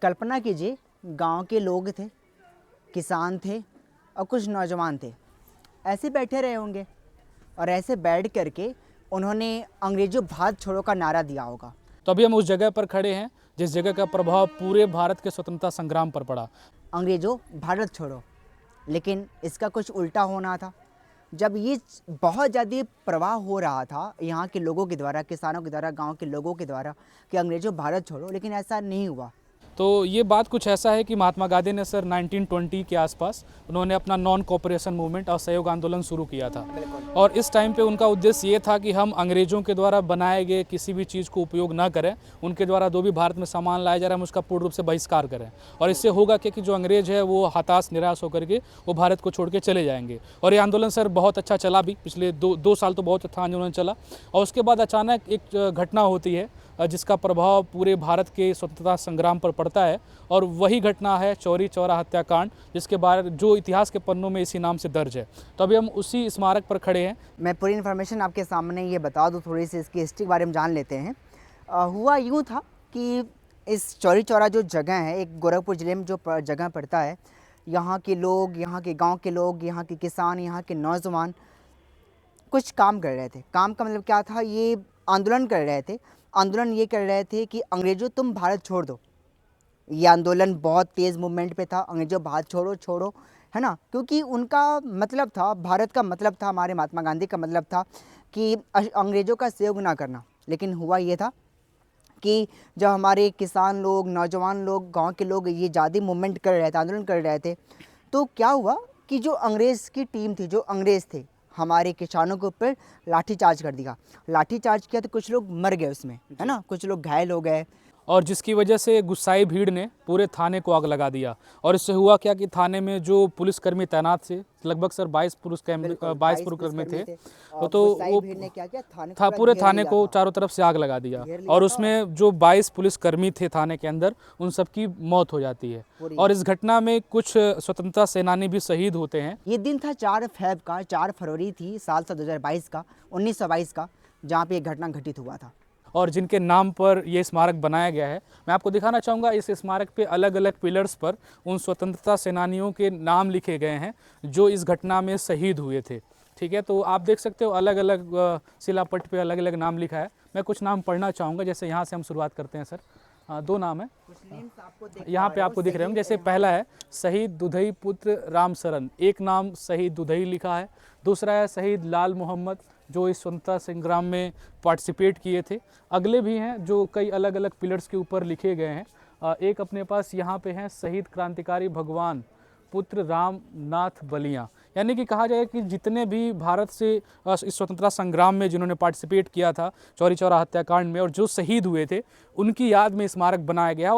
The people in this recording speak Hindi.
कल्पना कीजिए, गांव के लोग थे, किसान थे और कुछ नौजवान थे, ऐसे बैठे रहे होंगे और ऐसे बैठ करके उन्होंने अंग्रेज़ों भारत छोड़ो का नारा दिया होगा। तो अभी हम उस जगह पर खड़े हैं जिस जगह का प्रभाव पूरे भारत के स्वतंत्रता संग्राम पर पड़ा। अंग्रेज़ों भारत छोड़ो, लेकिन इसका कुछ उल्टा होना था। जब ये बहुत ज़्यादा प्रवाह हो रहा था यहाँ के लोगों के द्वारा, किसानों के द्वारा, गांव के लोगों के द्वारा कि अंग्रेज़ों भारत छोड़ो, लेकिन ऐसा नहीं हुआ। तो ये बात कुछ ऐसा है कि महात्मा गांधी ने सर 1920 के आसपास उन्होंने अपना नॉन कोऑपरेशन मूवमेंट और सहयोग आंदोलन शुरू किया था। और इस टाइम पे उनका उद्देश्य ये था कि हम अंग्रेज़ों के द्वारा बनाए गए किसी भी चीज़ को उपयोग ना करें, उनके द्वारा जो भी भारत में सामान लाया जा रहा है हम उसका पूर्ण रूप से बहिष्कार करें। और इससे होगा कि जो अंग्रेज़ है वो हताश निराश होकर के वो भारत को छोड़ के चले जाएंगे। और ये आंदोलन सर बहुत अच्छा चला भी, पिछले दो साल तो बहुत अच्छा आंदोलन चला। और उसके बाद अचानक एक घटना होती है जिसका प्रभाव पूरे भारत के स्वतंत्रता संग्राम पर पड़ता है, और वही घटना है चौरी चौरा हत्याकांड, जिसके बारे जो इतिहास के पन्नों में इसी नाम से दर्ज है। तो अभी हम उसी स्मारक पर खड़े हैं। मैं पूरी इन्फॉर्मेशन आपके सामने ये बता दूं, थोड़ी सी इसकी हिस्ट्री के बारे में जान लेते हैं। हुआ यूँ था कि इस चौरी चौरा जो जगह है, एक गोरखपुर ज़िले में जो जगह पड़ता है, यहाँ के लोग, यहाँ के गाँव के लोग, यहाँ के किसान, यहाँ के नौजवान कुछ काम कर रहे थे। काम का मतलब क्या था, ये आंदोलन कर रहे थे। आंदोलन ये कर रहे थे कि अंग्रेज़ों तुम भारत छोड़ दो। ये आंदोलन बहुत तेज़ मूवमेंट पे था, अंग्रेज़ों भारत छोड़ो छोड़ो, है ना, क्योंकि उनका मतलब था, भारत का मतलब था, हमारे महात्मा गांधी का मतलब था कि अंग्रेज़ों का सहयोग ना करना। लेकिन हुआ ये था कि जब हमारे किसान लोग, नौजवान लोग, गांव के लोग ये ज़्यादा मूवमेंट कर रहे थे, आंदोलन कर रहे थे, तो क्या हुआ कि जो अंग्रेज़ की टीम थी, जो अंग्रेज़ थे, हमारे किसानों के ऊपर लाठीचार्ज कर दिया। लाठीचार्ज किया तो कुछ लोग मर गए उसमें, है ना, कुछ लोग घायल हो गए। और जिसकी वजह से गुस्साई भीड़ ने पूरे थाने को आग लगा दिया। और इससे हुआ क्या कि थाने में जो पुलिसकर्मी तैनात थे, लगभग सर 22 पुलिसकर्मी थे, तो वो भीड़ ने क्या किया, पूरे थाने को चारों तरफ से आग लगा दिया। और उसमें जो 22 पुलिसकर्मी थे थाने के अंदर, उन सबकी मौत हो जाती है। और इस घटना में कुछ स्वतंत्रता सेनानी भी शहीद होते हैं। ये दिन था 4 फरवरी थी साल 2022 का, 1922 का, जहाँ पे ये घटना घटित हुआ था। और जिनके नाम पर ये स्मारक बनाया गया है, मैं आपको दिखाना चाहूँगा। इस स्मारक पे अलग अलग पिलर्स पर उन स्वतंत्रता सेनानियों के नाम लिखे गए हैं जो इस घटना में शहीद हुए थे। ठीक है, तो आप देख सकते हो अलग अलग शिलापट पे अलग अलग नाम लिखा है। मैं कुछ नाम पढ़ना चाहूँगा, जैसे यहाँ से हम शुरुआत करते हैं सर। 2 नाम है यहाँ पे आपको दिख रहे होंगे। जैसे पहला है शहीद दुधई पुत्र राम शरण, एक नाम शहीद दुधई लिखा है। दूसरा है शहीद लाल मोहम्मद, जो इस स्वतंत्रता संग्राम में पार्टिसिपेट किए थे। अगले भी हैं जो कई अलग अलग पिलर्स के ऊपर लिखे गए हैं। एक अपने पास यहाँ पे हैं शहीद क्रांतिकारी भगवान पुत्र राम नाथ बलिया। यानी कि कहा जाए कि जितने भी भारत से इस स्वतंत्रता संग्राम में जिन्होंने पार्टिसिपेट किया था चौरी चौरा हत्याकांड में, और जो शहीद हुए थे, उनकी याद में स्मारक बनाया गया।